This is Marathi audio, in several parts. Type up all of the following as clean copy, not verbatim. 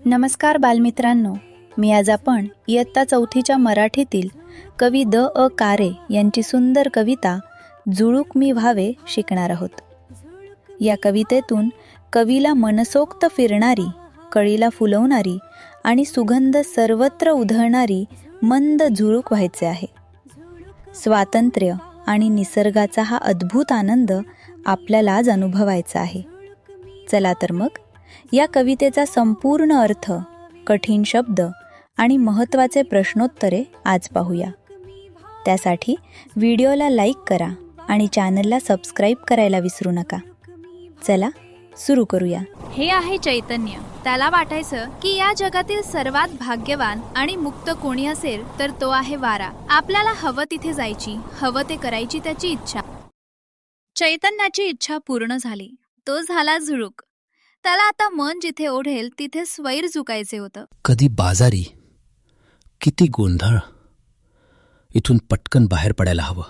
नमस्कार बालमित्रांनो, मी आज आपण इयत्ता चौथीच्या मराठीतील कवी द.अ. कारे यांची सुंदर कविता झुळूक मी व्हावे शिकणार आहोत. या कवितेतून कवीला मनसोक्त फिरणारी, कळीला फुलवणारी आणि सुगंध सर्वत्र उधळणारी मंद झुळूक व्हायचे आहे. स्वातंत्र्य आणि निसर्गाचा हा अद्भुत आनंद आपल्याला आज अनुभवायचा आहे. चला तर मग या कवितेचा संपूर्ण अर्थ, कठीण शब्द आणि महत्त्वाचे प्रश्नोत्तरे आज पाहूया. त्यासाठी व्हिडिओला लाईक करा आणि चॅनलला सबस्क्राईब करायला विसरू नका. चला सुरू करूया. हे आहे चैतन्य. त्याला वाटायचं की या जगातील सर्वात भाग्यवान आणि मुक्त कोणी असेल तर तो आहे वारा. आपल्याला हवं तिथे जायची, हवं ते करायची त्याची इच्छा. चैतन्याची इच्छा पूर्ण झाली. तो झाला झुळूक. त्याला आता मन जिथे ओढेल तिथे स्वैर झुकायचे होतं. कधी बाजारी, किती गोंधळ, इथून पटकन बाहेर पडायला हवं.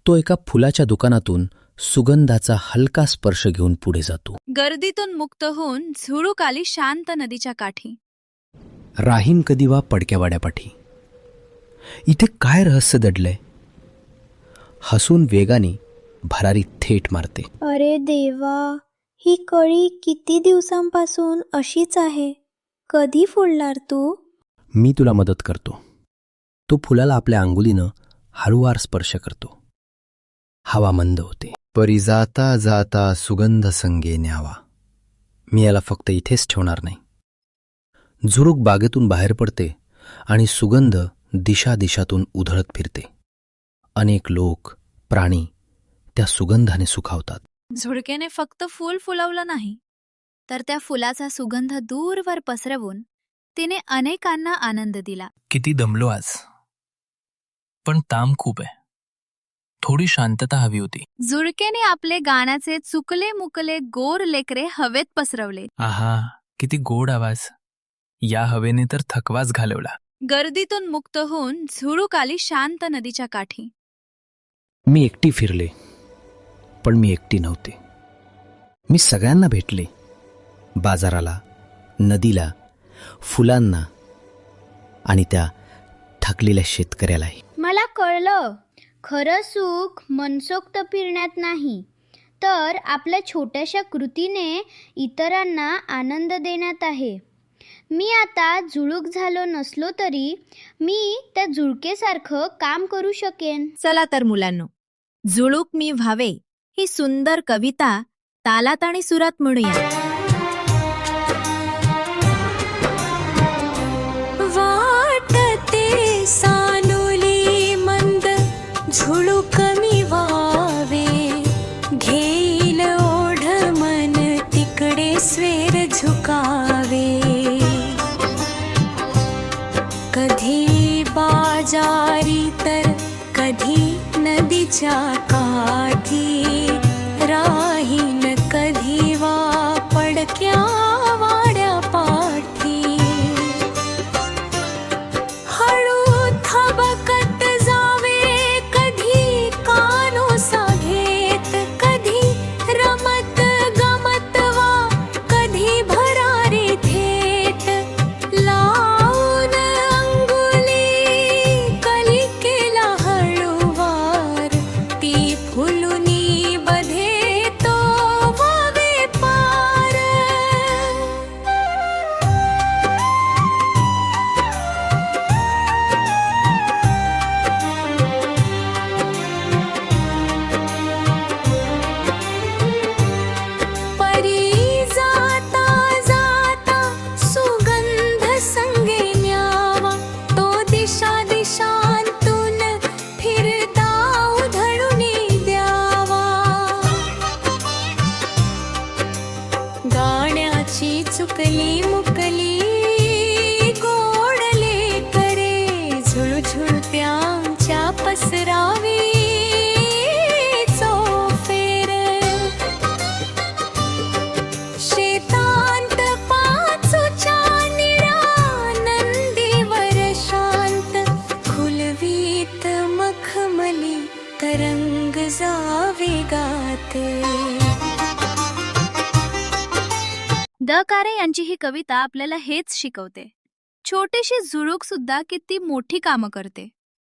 तो एका फुलाच्या दुकानातून सुगंधाचा हलका स्पर्श घेऊन पुढे जातो. गर्दीतून मुक्त होऊन झुळूक आली शांत नदीच्या काठी. राहीन कधी वा पडक्या वाड्यापाठी. इथे काय रहस्य दडलंय? हसून वेगाने भरारी थेट मारते. अरे देवा, ही कळी किती दिवसांपासून अशीच आहे. कधी फुलणार तू? मी तुला मदत करतो. तो फुलाला आपल्या अंगुलीनं हळूवार स्पर्श करतो. हवा मंद होते. परी जाता जाता सुगंध संगे न्यावा. मी याला फक्त इथेच ठेवणार नाही. झुळूक बागेतून बाहेर पडते आणि सुगंध दिशादिशातून उधळत फिरते. अनेक लोक, प्राणी त्या सुगंधाने सुखावतात. झुळकेने फक्त फूल फुलवलं नाही, तर त्या फुलाचा सुगंध दूरवर पसरवून तिने अनेकांना आनंद दिला. किती दमलो आज, पण ताम खूप आहे. थोडी शांतता हवी होती. झुळकेने आपले गाण्याचे चुकले मुकले गोर लेकरे हवेत पसरवले. आहा, किती गोड आवाज. या हवेने तर थकवाच घालवला. गर्दीतून मुक्त होऊन झुळूक आली शांत नदीच्या काठी. मी एकटी फिरले, पण मी एकटी नव्हते. मी सगळ्यांना भेटले. बाजाराला, नदीला, फुलांना आणि त्या थकलेल्या शेतकऱ्यालाही. मला कळलं, खरं सुख मनसोक्त फिरण्यात नाही, तर आपल्या छोट्याशा कृतीने इतरांना आनंद देण्यात आहे. मी आता झुळूक झालो नसलो तरी मी त्या झुळकेसारखं काम करू शकेन. चला तर मुलांनो, झुळूक मी व्हावे ही सुंदर कविता तालात आणि सुरात म्हणूया. वाटते सानुली मंद झुळूक मी व्हावे. घेईल ओढ मन तिकडे स्वेर झुकावे. कधी बाजारी तर कधी नदीच्या काठी. राहीन कधी वा पडक्या वाड्यापाठी. हळू थबकत जावे कधी कानोसा घेत. कधी रमत गमत वा कधी भरारी थेट. लावून अंगुली कलिकेला हळूवार. ती फुलुनी बधे तो व्हावे पार. परी जाता जाता सुगंध संगे न्यावा. तो दिशा दिशांतून फिरता उधळूनी द्यावा. गाण्याची चुकली मुकली गोडले करे. झुळझुळत्यांच्या पसरावी चोफेर. शेतांत पाचूच्या निळ्या नंदीवर शांत. खुलवीत मखमली तरंग जावे गाते. द कारे यांची ही कविता आपल्याला हेच शिकवते. छोटीशी झुळूक सुद्धा किती मोठी कामं करते.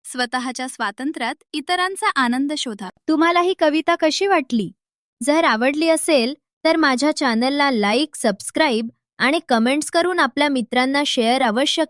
स्वतःच्या स्वातंत्र्यात इतरांचा आनंद शोधा. तुम्हाला ही कविता कशी वाटली? जर आवडली असेल तर माझ्या चॅनलला लाईक, सबस्क्राईब आणि कमेंट्स करून आपल्या मित्रांना शेअर अवश्य करा.